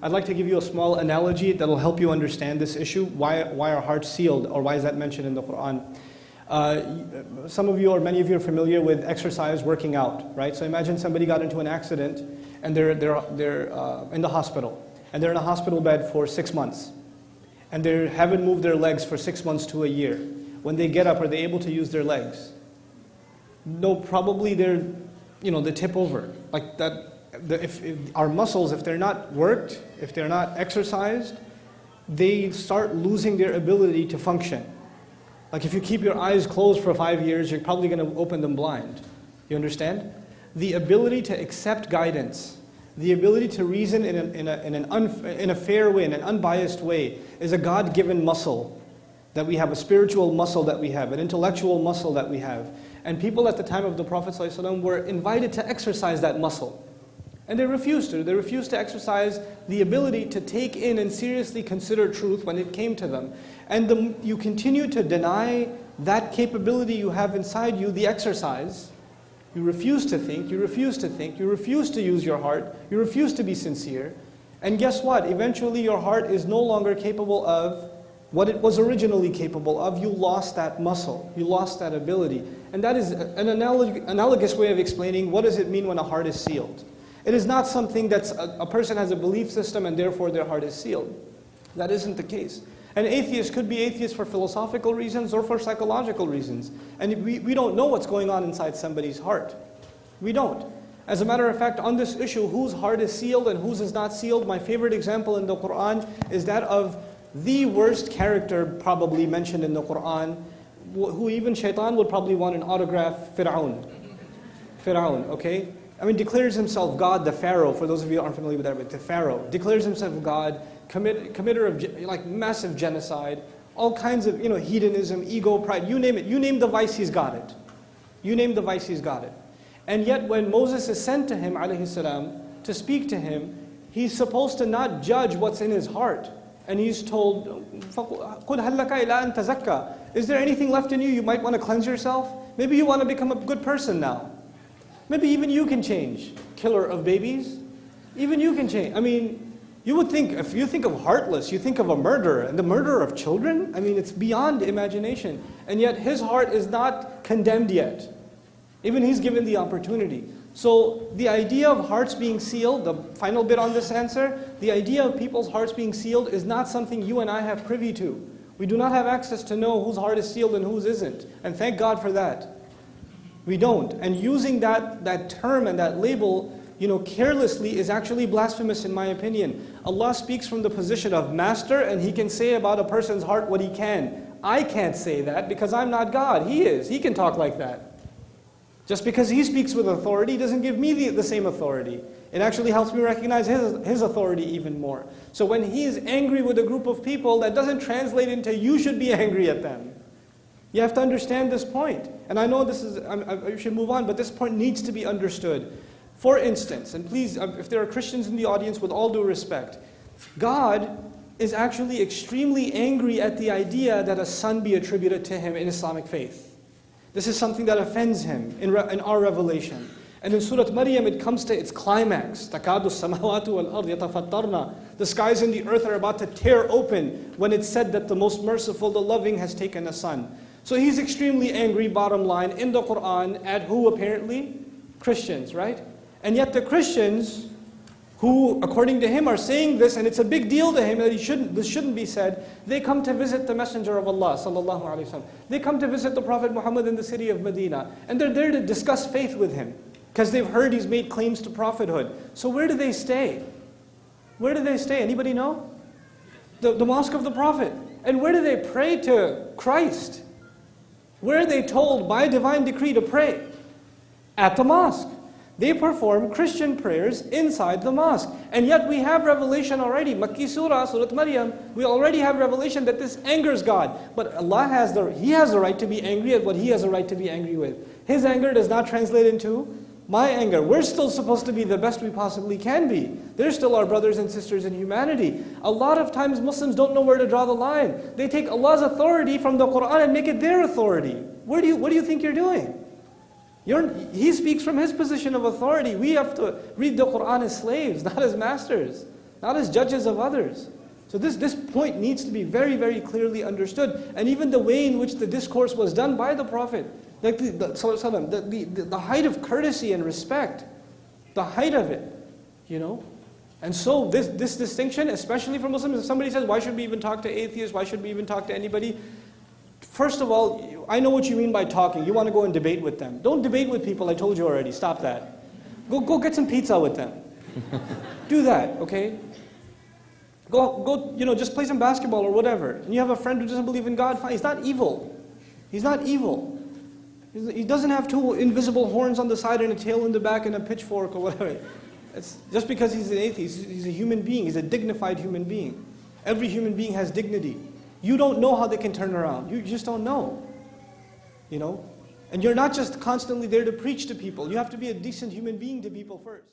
I'd like to give you a small analogy that will help you understand this issue. Why are hearts sealed, or why is that mentioned in the Quran? Some of you or many of you are familiar with exercise, working out, right? So imagine somebody got into an accident and they're in the hospital, and they're in a hospital bed for 6 months, and they haven't moved their legs for 6 months to a year. When they get up, are they able to use their legs? No, probably they tip over like that. If our muscles, if they're not worked, if they're not exercised, they start losing their ability to function. Like if you keep your eyes closed for 5 years, you're probably going to open them blind. You understand? The ability to accept guidance, the ability to reason in a fair way, in an unbiased way, is a God-given muscle that we have, a spiritual muscle that we have, an intellectual muscle that we have. And people at the time of the Prophet ﷺ were invited to exercise that muscle. And they refused to. They refused to exercise the ability to take in and seriously consider truth when it came to them. And you continue to deny that capability you have inside you, the exercise. You refuse to think, you refuse to think, you refuse to use your heart, you refuse to be sincere. And guess what? Eventually your heart is no longer capable of what it was originally capable of. You lost that muscle, you lost that ability. And that is an analogous way of explaining what does it mean when a heart is sealed. It is not something that's a person has a belief system and therefore their heart is sealed. That isn't the case. An atheist could be atheist for philosophical reasons or for psychological reasons. And we don't know what's going on inside somebody's heart. We don't. As a matter of fact, on this issue, whose heart is sealed and whose is not sealed, my favorite example in the Quran is that of the worst character probably mentioned in the Quran, who even shaitan would probably want an autograph, Fir'aun. Fir'aun, okay? I mean, declares himself God, the Pharaoh, for those of you who aren't familiar with Arabic, the Pharaoh, declares himself God, committer of like massive genocide, all kinds of hedonism, ego, pride, you name it. You name the vice, he's got it. You name the vice, he's got it. And yet when Moses is sent to him, alayhi salam, to speak to him, he's supposed to not judge what's in his heart. And he's told, قُلْ هَلْ لَكَ إِلَىٰ أَن تَزَكَّى. Is there anything left in you? You might want to cleanse yourself. Maybe you want to become a good person now. Maybe even you can change. Killer of babies, even you can change. I mean, you would think, if you think of heartless, you think of a murderer, and the murderer of children? I mean, it's beyond imagination. And yet his heart is not condemned yet. Even he's given the opportunity. So the idea of hearts being sealed, the final bit on this answer, the idea of people's hearts being sealed is not something you and I have privy to. We do not have access to know whose heart is sealed and whose isn't. And thank God for that. We don't. And using that term and that label, carelessly is actually blasphemous in my opinion. Allah speaks from the position of master, and He can say about a person's heart what He can. I can't say that because I'm not God. He is. He can talk like that. Just because He speaks with authority doesn't give me the same authority. It actually helps me recognize His authority even more. So when He is angry with a group of people, that doesn't translate into you should be angry at them. You have to understand this point. And I know I should move on, but this point needs to be understood. For instance, and please, if there are Christians in the audience, with all due respect, God is actually extremely angry at the idea that a son be attributed to Him in Islamic faith. This is something that offends Him in our revelation. And in Surah Maryam, it comes to its climax. تَكَادُ السَّمَاوَاتُ وَالْأَرْضِ يَتَفَطَّرْنَ. The skies and the earth are about to tear open when it's said that the most merciful, the loving, has taken a son. So He's extremely angry, bottom line, in the Quran, at who apparently? Christians, right? And yet the Christians, who according to Him are saying this, and it's a big deal to Him that this shouldn't be said, they come to visit the Messenger of Allah, sallallahu alaihi wasallam. They come to visit the Prophet Muhammad in the city of Medina, and they're there to discuss faith with him, because they've heard he's made claims to prophethood. So where do they stay? Where do they stay? Anybody know? The Mosque of the Prophet. And where do they pray to Christ? Where are they told by divine decree to pray? At the mosque. They perform Christian prayers inside the mosque. And yet we have revelation already. Makki Surah, Surah Maryam, we already have revelation that this angers God. But Allah He has the right to be angry at what He has a right to be angry with. His anger does not translate into my anger. We're still supposed to be the best we possibly can be. They're still our brothers and sisters in humanity. A lot of times Muslims don't know where to draw the line. They take Allah's authority from the Quran and make it their authority. What do you think you're doing? He speaks from His position of authority. We have to read the Quran as slaves, not as masters. not as judges of others. So this point needs to be very, very clearly understood. And even the way in which the discourse was done by the Prophet, like the height of courtesy and respect, the height of it, you know. And so this distinction, especially for Muslims, if somebody says, why should we even talk to atheists, why should we even talk to anybody? First of all, I know what you mean by talking. You want to go and debate with them. Don't debate with people, I told you already, stop that. Go get some pizza with them. Do that, okay? Go, you know, just play some basketball or whatever. And you have a friend who doesn't believe in God, fine. He's not evil. He's not evil. He doesn't have two invisible horns on the side and a tail in the back and a pitchfork or whatever. It's just because he's an atheist, he's a human being. He's a dignified human being. Every human being has dignity. You don't know how they can turn around. You just don't know. You know? And you're not just constantly there to preach to people. You have to be a decent human being to people first.